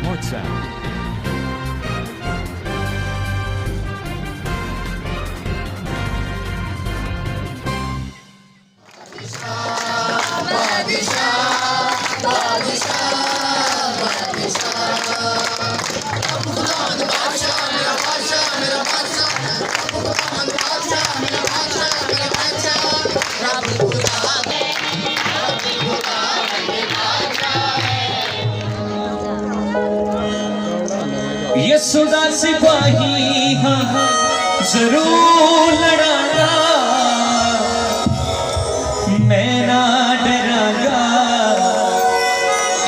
Smart Sound. ये सुदा सिपाही हाँ जरूर लड़ागा, मैं ना डरागा,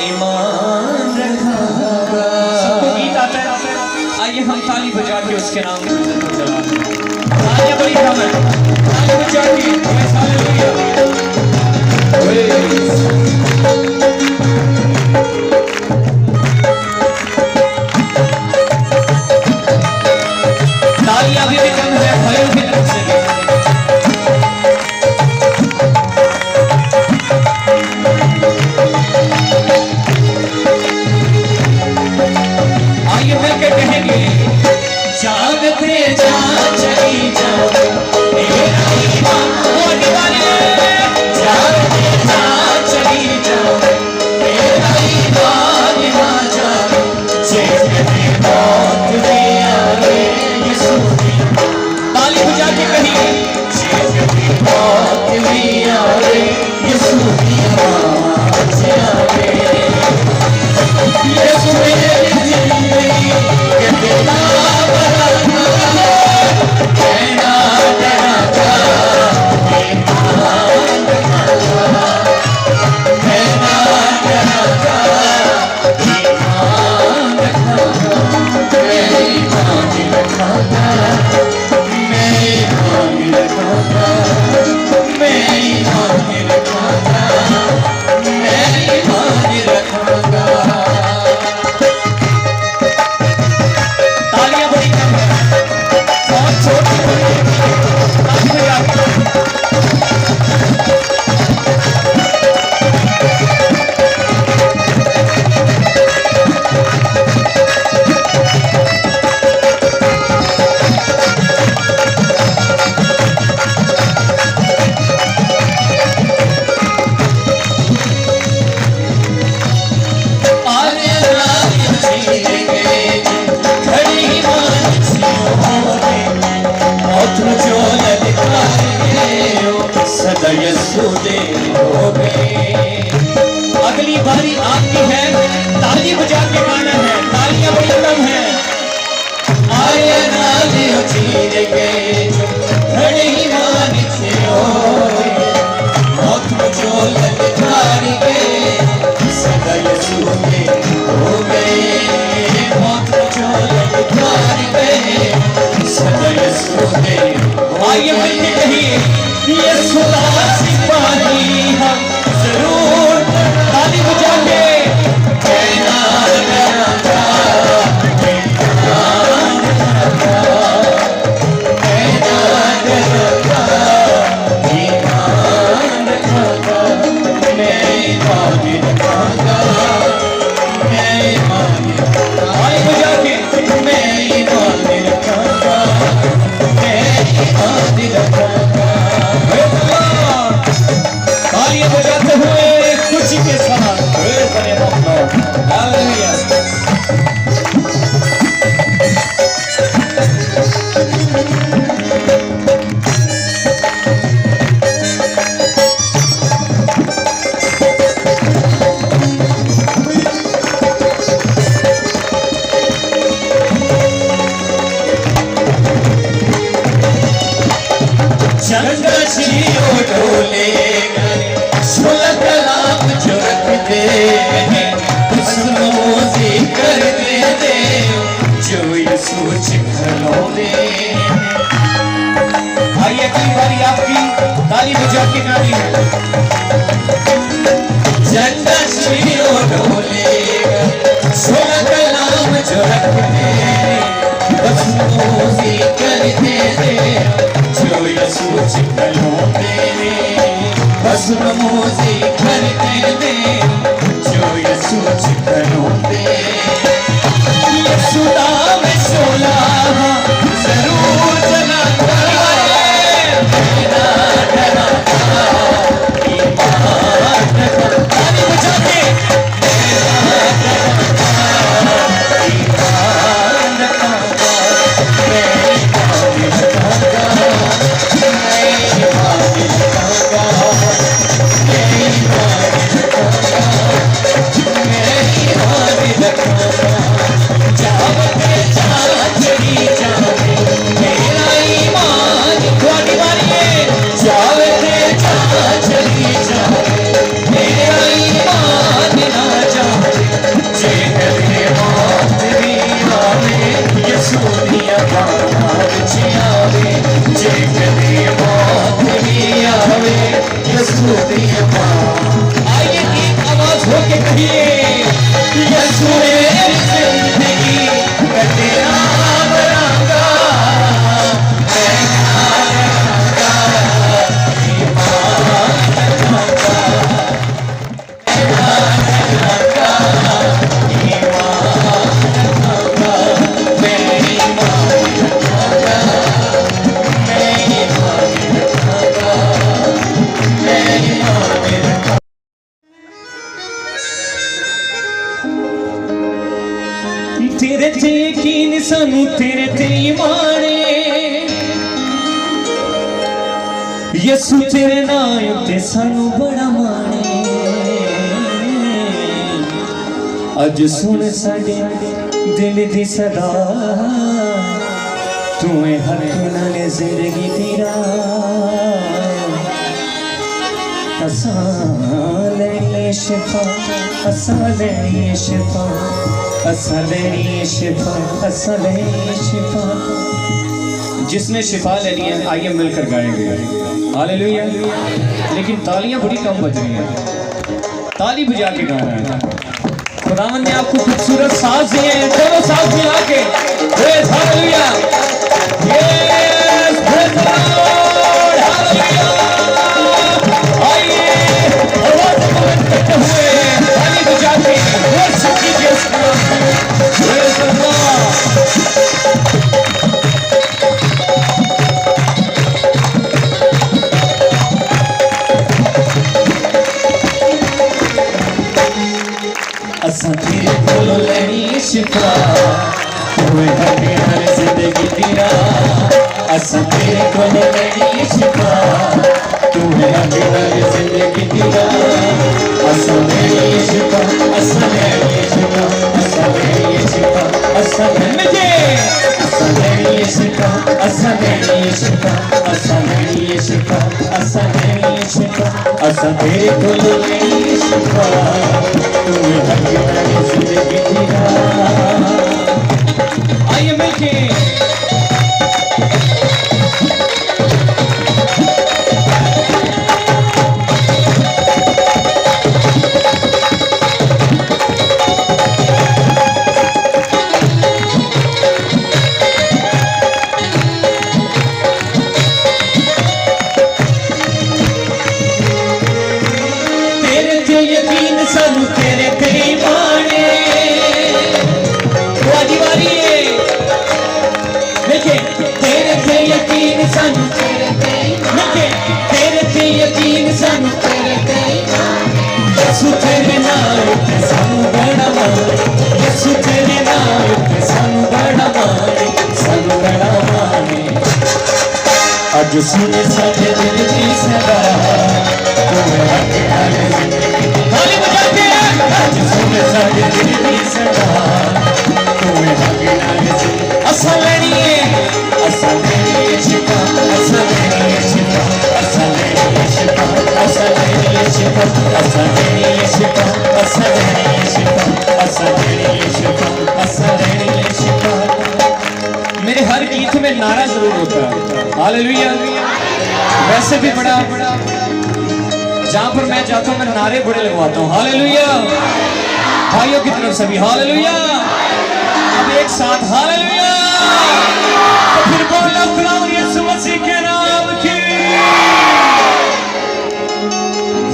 ईमान रखागा। सबको गीत आता है, आइए हम ताली बजा के उसके नाम तालियां बड़ी कम है, ताली बजा के अभी भी कम है, भयो की तरफ से भी। आइए मिलकर कहेंगे, जागते जा चली जाओ तेरा ईमान, ओ दीवाने जागते जा चली जाओ तेरा ईमान ना जाओ, जेबे मौत भी आए यीशु ताली बजा के कहिए, जेबे मौत भी आए यीशु की आवाज़ आवे, यीशु मेरे जिंदगी के पिता बराबर, मैं ना डरागा, ईमान रखागा, मैं ना डरागा, ईमान रखागा, मैं ईमान रखागा, मैं ईमान रखागा, मैं ईमान रखागा, मैं ईमान रखागा। तालियां बड़ी कम है, बहुत छोटी बड़ी ताली बजा के। अगली बारी आपकी है, ताली बजा के गाना है, तालियां बड़ी कम है। आए नालियों चीर गए जो खड़े ही मान से होए, मौत मुझो ललकार गए सदा यीशु में हो गए, मौत मुझो ललकार गए सदा यीशु में। आइए मिलके कहिए, ये सुदा सिपाही हम जरूर ताली बजा के, मैं ना डरागा, ईमान रखागा, मैं ना डरागा, ईमान रखागा, मैं ईमान रखागा, मैं ईमान रखागा। ताली बजा के, मैं ईमान रखागा, मैं ईमान रखागा। तालियां बजाते हुए खुशी के साथ बने हालेलुया। चंद्र जियो डोले सुलग कलाम जो रखते हैं, यसू दिया बाहों विच आवे जे कदे मौत भी आवे यसू दिया बाहों। आइए एक आवाज हो के कहिए यसू मेरी जिंदगी का तेरा बनागा मैं बनागा तेरे ते यकीन सानू तेरे ते ईमान यसू तेरे नाम ते सानू बड़ा माने अज सुन साडे दिल दी सदा तू हक नाल जिंदगी तेरा असा ले शिफा असा ले शिफा असा ले शिफा असा ले शिफा। जिसने शिफा लेनी है आइए मिलकर गाएंगे हालेलुया। लेकिन तालियां बड़ी कम बज रही हैं, ताली बजा के गाना है। खुदावंद ने आपको खूबसूरत साज दिए हैं, दोनों साज मिला के praise hallelujah yes praise the Lord hallelujah. आइए आवाज बुलंद करते हुए ताली बजा के वर्शिप कीजिए उसका प्रेज द लॉर्ड। असा तेरे कोलों लेनी शिफा तू हक नाल जिंदगी तेरा असा तेरे कोलों लेनी शिफा तू हक नाल जिंदगी तेरा असा लेनी शिफा असा लेनी शिफा असा लेनी शिफा असा लेनी असा लेनी शिफा असा लेनी शिफा असा लेनी शिफा असा लेनी शिफा असा तेरे कोलों लेनी शिफा तू हक नाल जिंदगी तेरा। आइए मिलके यकीन सानू तेरे ते ईमाने वादी वादी देखे तेरे ते यकीन सानू तेरे ते ईमाने तेरे ते यकीन सानू तेरे ते ईमाने यसू तेरे नाम ते सानू बड़ा माने यसू तेरे नाम ते सानू बड़ा माने सानू बड़ा माने अज सुने साडे दिल दी सदा तू हक नाल जिंदगी ताली बजा के अज सुने साडे दिल दी सदा तू हक नाल जिंदगी असा लेनी असा लेनी शिफा असा लेनी शिफा असा लेनी शिफा असा लेनी शिफा असा लेनी शिफा असा लेनी शिफा असा लेनी शिफा असा लेनी शिफा। मेरे हर गीत में नारा जरूर होता है हालेलुया। वैसे भी बड़ा जहां पर मैं जाता हूं मैं नारे बड़े लगवाता हूं हालेलुया। भाइयों की तरफ से भी हालेलुया। अब एक साथ हालेलुया तो फिर बोलो खुदावंद यीशु मसीह के नाम की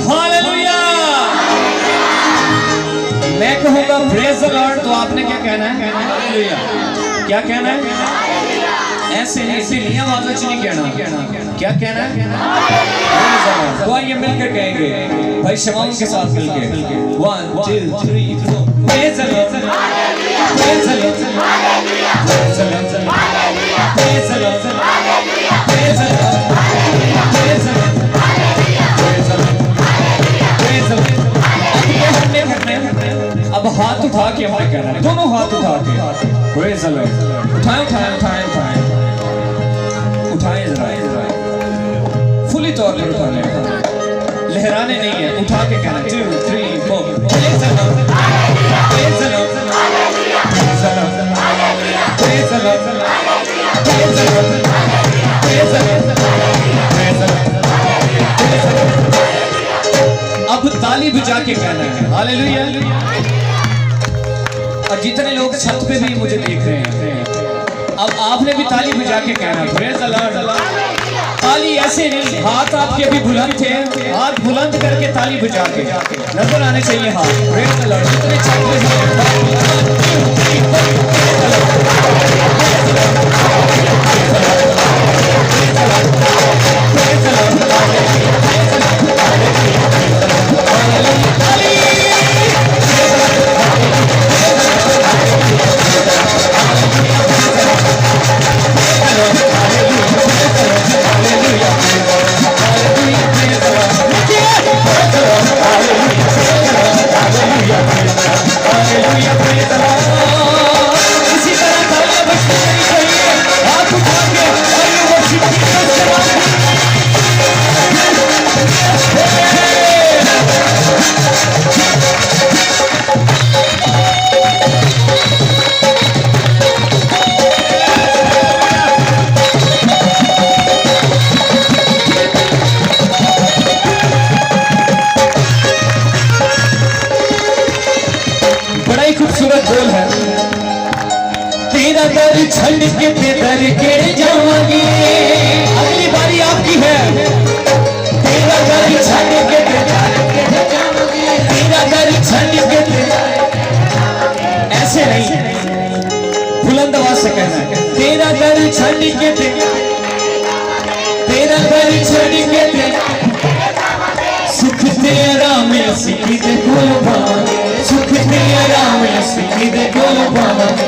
हालेलुया। मैं कहूंगा प्रेज द लॉर्ड तो आपने क्या कहना है हालेलुया। क्या कहना है ऐसे नहीं सीधी आवाजों से नहीं कहना। क्या कहना है तो आइए मिलकर कहेंगे भाई शमाउन के साथ मिलकर 1 2 3 4 praise the Lord praise the Lord praise the Lord praise the Lord praise the Lord praise the Lord praise the Lord praise the Lord. अब हाथ उठा के हमें कहना है दोनों हाथ उठा के प्रेज द लॉर्ड उठाएं उठाएं उठाएं उठाएं उठाएं जरा फुली तौर पर उठाने लहराने नहीं है उठा के कहना 2 3 4 praise the Lord praise the Lord praise the Lord praise the Lord hallelujah. और जितने लोग छत पे भी मुझे देख रहे हैं, अब आपने भी ताली बजा के कहना प्रेज द लॉर्ड। ताली ऐसे नहीं, हाथ आपके अभी बुलंद थे, हाथ बुलंद करके ताली बजा के नजर आने चाहिए हाथ। Praise the Lord. जितने छत पे छंड के दर के जाओगे। अगली बारी आपकी है। तेरा दर छंड के दर के जाओगे। तेरा दर छंड के ऐसे नहीं, बुलंद आवाज से कहना है। तेरा दर छंड के तेरा दर छंड के सुख तेरा में सीधी दे कोल पावांगे। सुख तेरा में सीधी दे कोल पावांगे।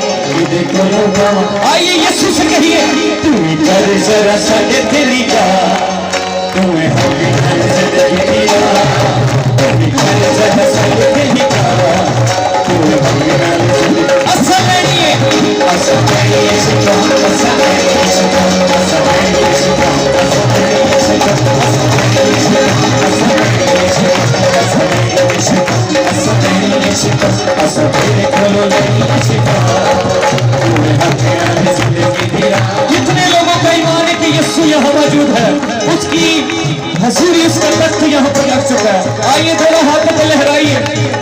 आइए यीशु से कहिए, तू कर जरा साडे दिली का, तुम्हें हमें कर जरा दिया, तुम्हें कर जरा साडे दिली का, तुम्हें हमें कर जरा असल नहीं है, असल नहीं है, असल नहीं है, असल नहीं है, असल नहीं है, जितने लोगों का ईमान है कि यीशु यहाँ मौजूद है, उसकी हजूरी, उसका तख्त यहाँ पर लग चुका है। आइए दोनों हाथों को लहराइए।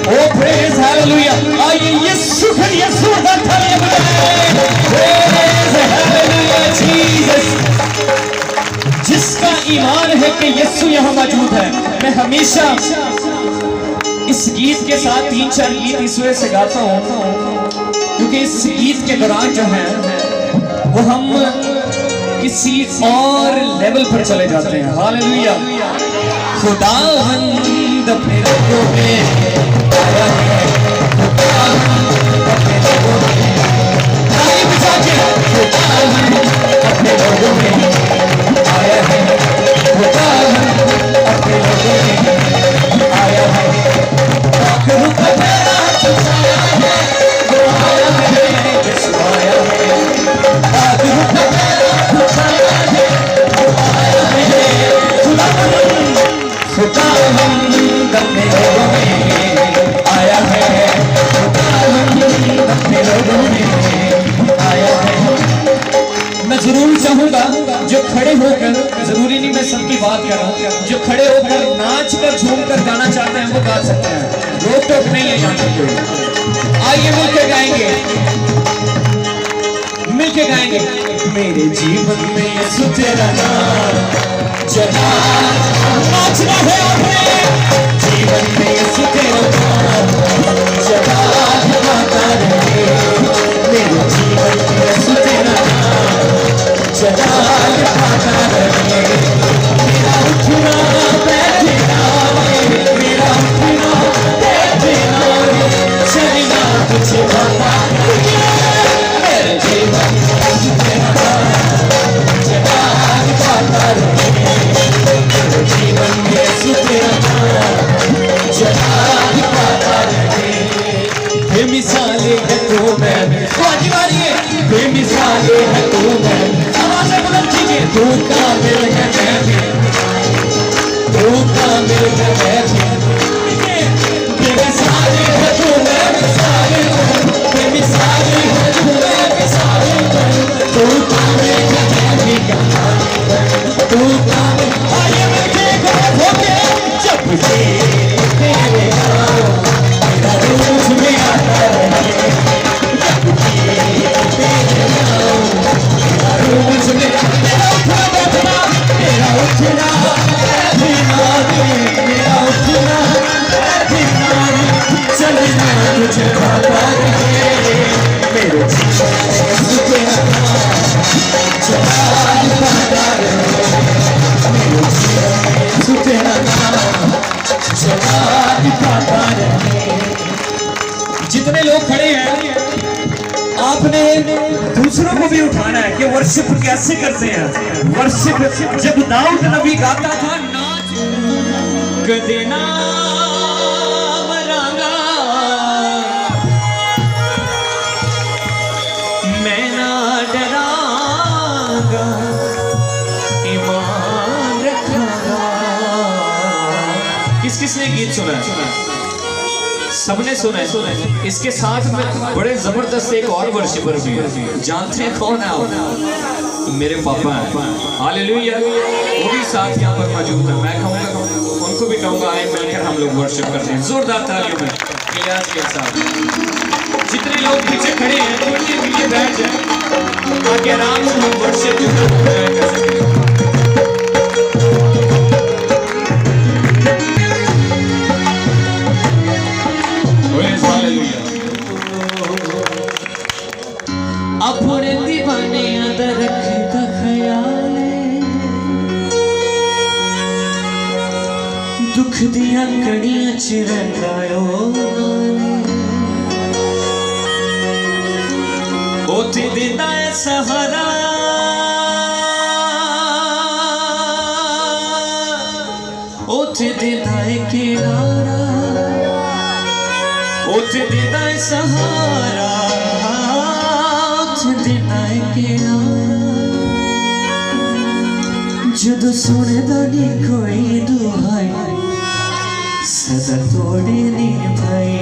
ओ प्रेज हालेलुया। आइए यीशु फिर यीशु का तालियां बजाएं। Praise hallelujah Jesus. जिसका ईमान है कि यीशु यहाँ मौजूद है, मैं हमेशा इस गीत के साथ 3-4 गीत इस वजह से गाता हूँ क्योंकि इस गीत के दौरान जो है वो हम किसी और लेवल पर चले जाते हैं। हालेलुया। खुदावंद अपने लोगों में आया है, खुदावंद अपने लोगों में, ताली बजा के खुदावंद अपने लोगों में आया है, खुदावंद अपने लोगों में आया है। पाखरू का मेरा खुदाया है, वो आया है, यीशु आया है। पाखरू का मेरा खुदाया है, वो आया है। खुदावंद अपने लोगों में आया है, खुदावंद अपने लोगों में आया है। मैं जरूर चाहूंगा जो खड़े होकर, जरूरी नहीं मैं सबकी बात कर रहा हूँ, जो खड़े होकर नाच कर झूम कर गाना चाहते हैं वो गा सकते हैं, रोक टोक नहीं है यहाँ पर कोई। आइए मिलके गाएंगे, मिलके गाएंगे। मेरे जीवन में यीशु तेरा नाम जगा, नाचना है आपने। जीवन में यीशु तेरा नाम जगा गाता रहे। मेरे जीवन में यीशु तेरा नाम जगा गाता रहे। मेरा उठना बैठना, मेरा उठना बैठना, चलना तुझे बाबा। मेरे जीवन में यीशु तेरा नाम जगा गाता रहे। मेरे जीवन में यीशु तेरा नाम जगा गाता रहे। बेमिसाले है तू मैं, बाजी मारिए। बेमिसाले है तू मैं, आवाज़ें बुलंद कीजिए। तू कामिल है मैं भी, तू कामिल है मैं भी। बेमिसाले है तू मैं मिसाले हूँ, बेमिसाले है तू मैं मिसाले हूँ। तू कामिल है मैं भी कमाल, तू कामिल। आइए मिलके गाओ होके जब जी तेरे नाम आपने दूसरों को भी उठाना है कि वर्शिप कैसे करते हैं। वर्शिप जब दाऊद नबी गाता था, नाच कदे नाम रांगा मैं ना डरांगा ईमान रखूंगा। किस किसने गीत सुना है? सबने सुना है। इसके साथ में बड़े जबरदस्त एक और वर्शिपर भी है। जानते हैं कौन है आप? मेरे पापा हैं। हालेलुया। वो भी साथ यहाँ पर मौजूद है। मैं कहूँगा, उनको भी कहूँगा, आए मिलकर हम लोग वर्शिप करते हैं। जोरदार तालियों में इलियास के साथ। जितने लोग पीछे खड़े हैं थोड़ी पीछे बैठ जाए ताकि आराम से हम वर्शिप जो है कर सकें। अपने दीवाने दा रखदा ख्याल दुख दिया कड़ियां च रखदा ओते देंदा है सहारा ओते देंदा है किनारा ओते देंदा है सहारा जदों सुनदा नहीं कोई दुहाई सदा तोड़े नहीं भाई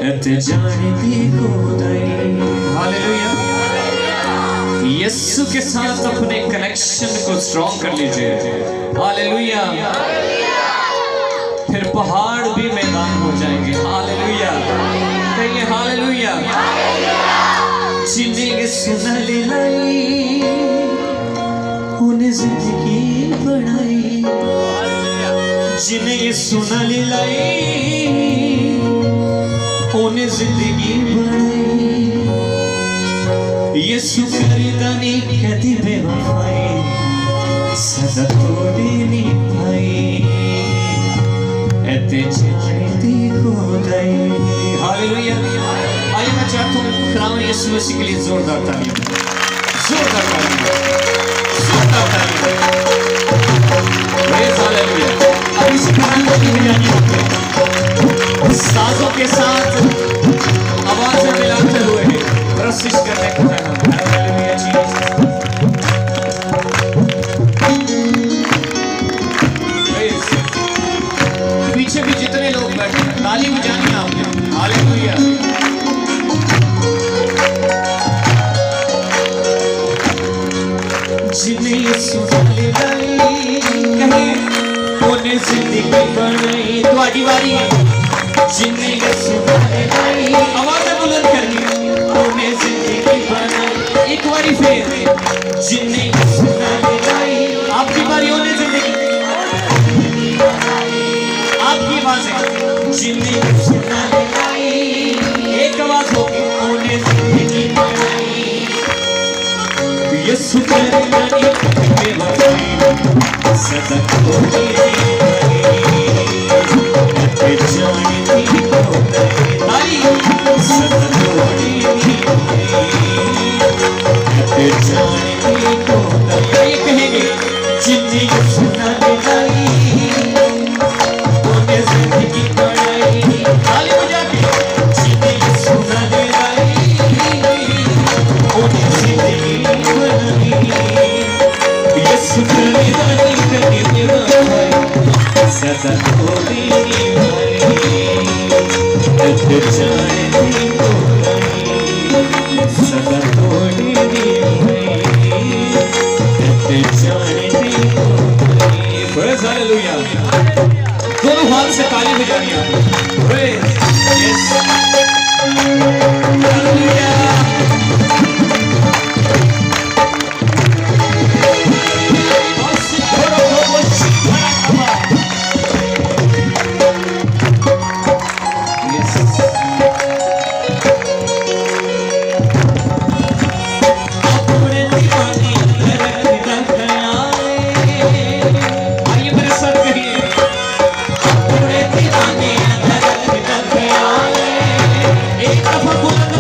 एते जानती खुदाई। हालेलुया। यीशु के साथ अपने कनेक्शन को स्ट्रॉन्ग कर लीजिए। हालेलुया। फिर पहाड़ भी मैदान हो जाएंगे। हालेलुया। कहिए हालेलुया। जिन्हें सुना ले लाई उन्हें जिंदगी बढ़ाई। जिन्हें सुना ले लाई उन्हें जिंदगी बढ़ाई। यीशु करदा नहीं कदी बेवफाई सदा तोड़े नहीं भाई एते जानती खुदाई। हालेलुया। आइए मैं चाहता हूँ खुदावंद यीशु मसीह के लिए जोरदार तालियां, जोरदार तालियां, जोरदार तालियां। Praise hallelujah. अब इसी गाने की बजानी साजों के साथ आवाज़ें मिलाते हुए प्रशिश करने को है। Hallelujah Jesus. पीछे भी जितने लोग बैठे हैं ताली बजानी आपने। हालेलुया। जिन्हें सुना ले लाई कहे उन्हें जिंदगी बनाई। तुम्हारी बारी है। जिन्हें सुना ले लाई आवाज़ें बुलंद करके उन्हें जिंदगी बनाई। एक बारी फिर जिन्हें सुना ले लाई आपकी बारी। उन्हें जिंदगी आपकी आवाज़ें जिन्हें सुना ले लाई एक आवाज़ होगी उन्हें जिंदगी बनाई। यीशु करदा नहीं बेवफाई सदा तोड़े नहीं जानती खुदाई सदा तोड़े नहीं जानती खुदाई। ये कहेंगे जिन्हें सुना ले लाई उन्हें जिंदगी बढ़ाई। ताली बजा के जिन्हें सुना ले लाई उन्हें जिंदगी बनाई। यीशु करदा नहीं कदी बेवफाई सदा तोड़े नहीं एते जानती खुदाई सदा तोड़े नहीं एते जानती खुदाई। Praise hallelujah. दोनों हाथ से ताली बजानी आपको। Praise yes hallelujah. एक दफा बुलंद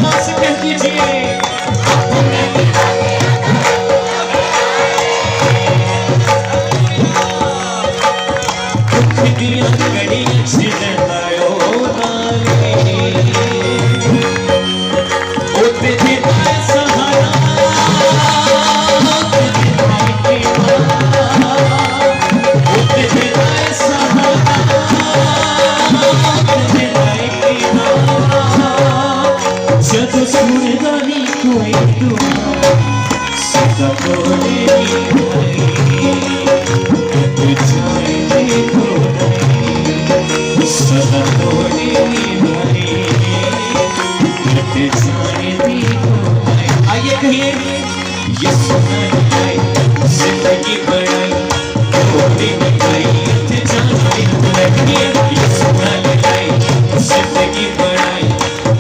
यसु नाल लाई जिंदगी बनाई थोड़ी निभाई इत्थे जाने लगी यसु नाल लाई जिंदगी बनाई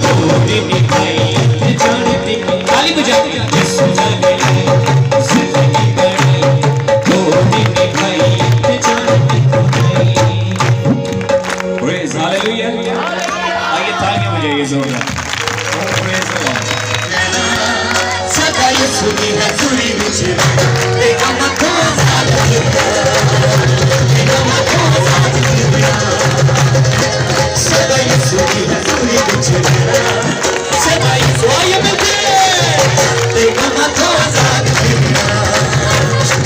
थोड़ी निभाई इत्थे जाने लगी ताली बजा यसु नाल लाई जिंदगी बनाई थोड़ी निभाई इत्थे जाने लगी प्रेज हालेलुया आइए तालियां बजाइए जोरदार प्रेज गॉड सदा यसु की हजूरी विच तेरा मथो साथ तेरा मथो साथ सदा यसु की हजूरी विच सदा यसु आइए मिलके तेरा मथो साथ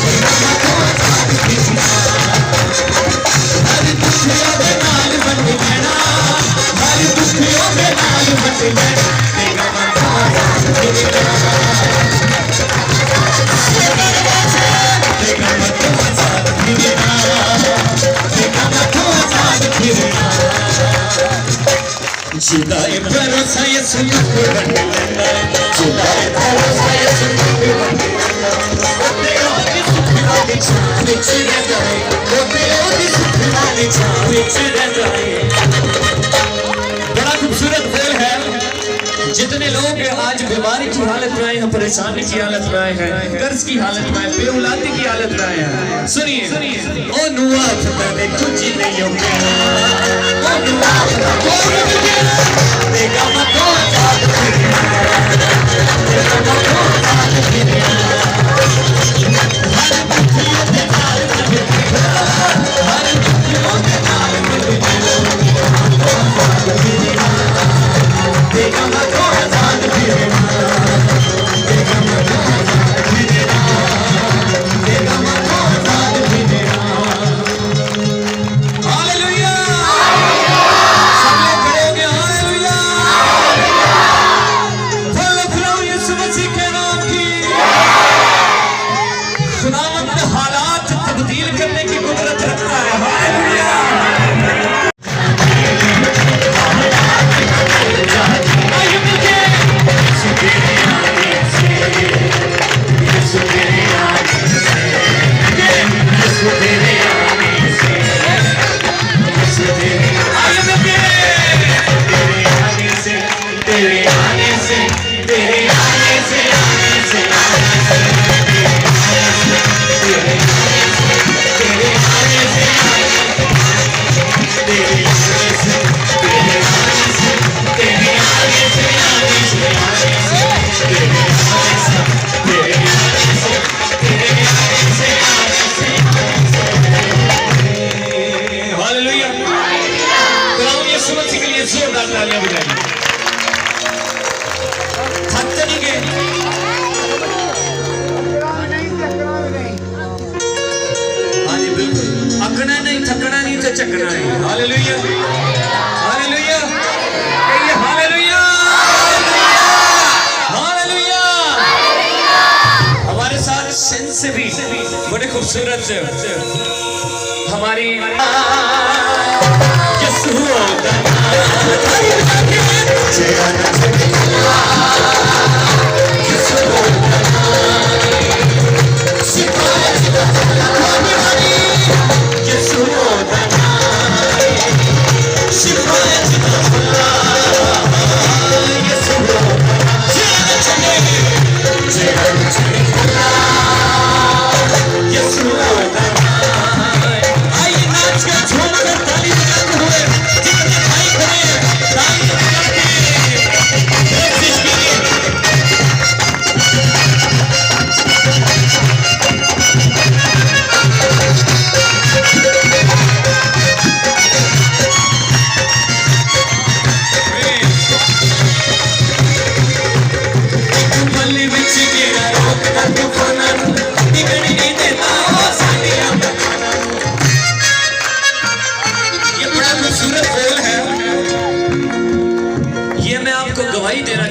तेरा मथो साथ हर दुखियों दे नाल बन जाना हर दुखियों दे नाल बन जाना तेरा मथो साथ जुदाई भरोसा यसु को बन लेना जुदाई भरोसा यसु को बन लेना तेरा की सुख वाली छाव विच रह जाए वो तेरा की सुख वाली छाव विच रह जाए बड़ा खूबसूरत बोल है जितने लोग आज बीमारी की हालत में आए हैं परेशानी की हालत में आए हैं कर्ज की हालत में आए बेऔलादी की हालत में आए हैं सुनिए ओ नुआ पता नहीं कुछ नहीं हो गया ओ नुआ तेरा मतो साथ तेरा मतो साथ हर दुखियों के नाल हर दुखियों के नाल तेरा मतो साथ तेरा मतो तेरा मतो साथ हालेलुया सब लोग खड़े हो गए हालेलुया फुलाओ यीशु मसीह के नाम की खुदावंद हालात तब्दील करने की कुदरत रखता है हालेलुया चकना नहीं हालेलुया हालेलुया कहिए हालेलुया हालेलुया हमारे साथ सिंध से भी बड़े खूबसूरत हमारी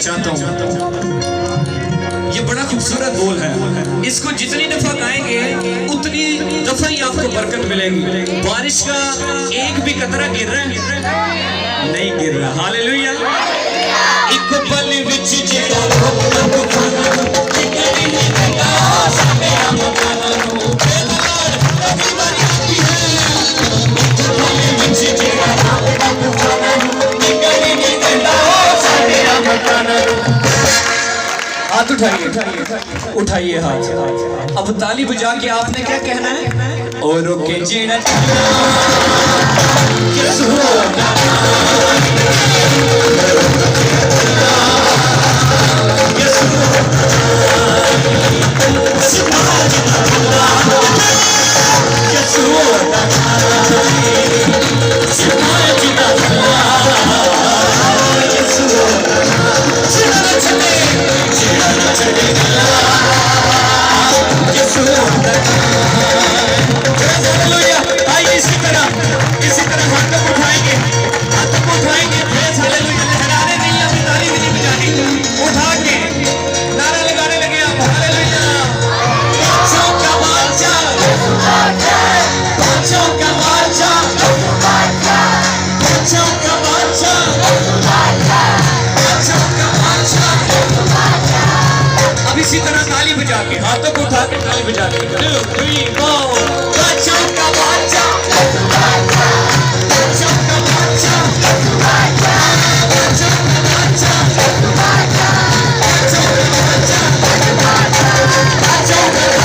चाहता हूं ये बड़ा खूबसूरत बोल है इसको जितनी दफा गाएंगे उतनी दफा ही आपको बरकत मिलेगी बारिश का एक भी कतरा गिर रहा है नहीं गिर रहा हालेलुया एक पल विच जेड़ा हाथ उठाइए, उठाइए हाथ। अब ताली बजा के आपने क्या कहना है? और के जीना इसी तरह ताली बजा के, हाथों को उठा के ताली बजा के 2 3 4 बच्चों का बच्चा, बच्चों का बच्चा, बच्चों का बच्चा, बच्चों का बच्चा, बच्चों का बच्चा, बच्चों का बच्चा, बच्चों का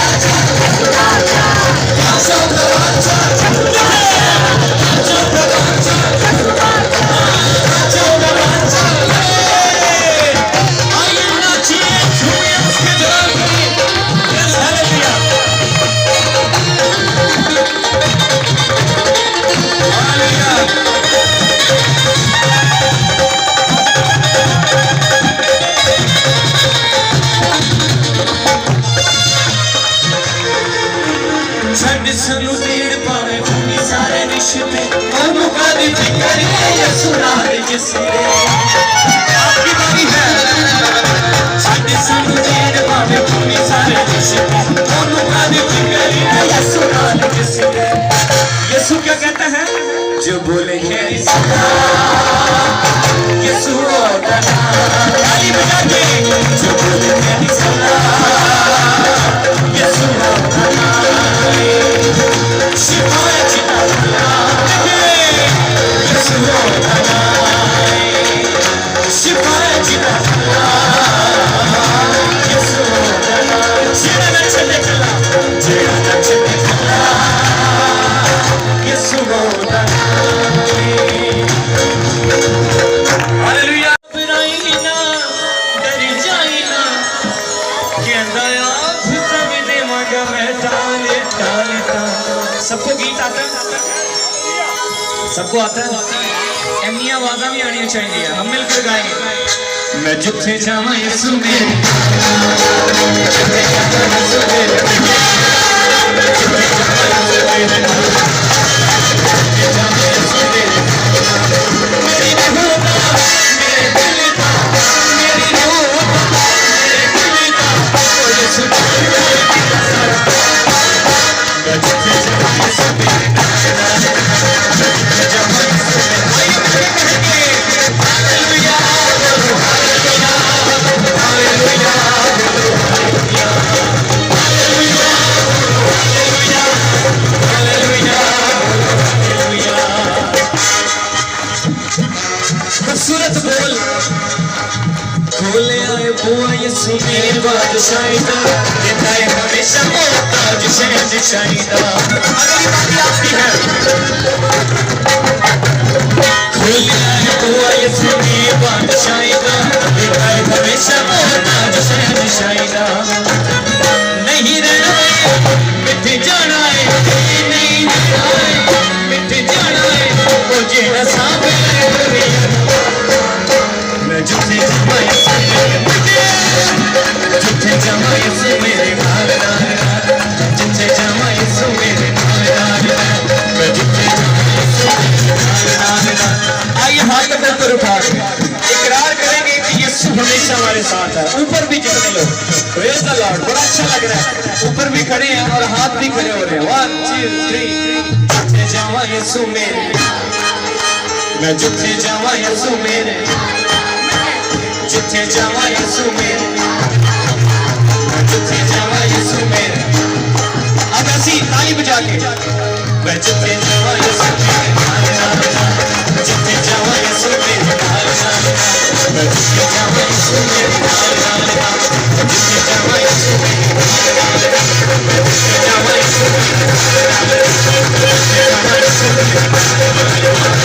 आपकी बारी है। यीशु क्या कहता है? जो बोले यीशु ताली बजा के, जो बोले यीशु सबको गीत आता है? सबको आता है? एमनी आवाज़ा भी आनी चाहिए, हम मिलकर गाएंगे। मैं जिथे जावा यीशु मेरे, जिथे जावा यीशु मेरे, जिथे जावा यीशु मेरे, जिथे जावा यीशु मेरे, मेरी रूह का, मेरे दिल का, मेरी रूह का, मेरे दिल का, ओ यीशु मेरे, मैं जिथे जावा यीशु मेरे, खूबसूरत बोल खोले आए बुआ यीशु मेरे बादशाही दा, देता है हमेशा मोहताज शहंशाही दा। अगली बात आपकी है। खोले आए बुआ यीशु मेरे बादशाही दा, देता है हमेशा मोहताज शहंशाही दा। नहीं रहना है मिठे जाना है, नहीं रहना है मिठे जाना है, वो जेड़ा सामने जिथे जावा यीशु मेरे, जिथे जावा यीशु मेरे नाल नाल, जिथे जावा यीशु मेरे नाल नाल, मैं जिथे जावा यीशु मेरे नाल नाल। आइए हाथ ऊपर उठा के इकरार करेंगे कि यीशु हमेशा हमारे साथ है। ऊपर भी जितने लोग, प्रेज़ द लॉर्ड, बड़ा अच्छा लग रहा है। ऊपर भी खड़े हैं और हाथ भी खड़े हो रहे हैं। 1 2 3 जिथे जावा यीशु मेरे, मैं जिथे जावा यीशु मेरे, जिथे जावा यीशु मेरे, जिथे जावा यीशु मेरे। अब ऐसी ताली बजा के, मैं जिथे जावा यीशु मेरे, जिथे जावा यीशु मेरे, मैं जिथे जावा यीशु मेरे, Thank you.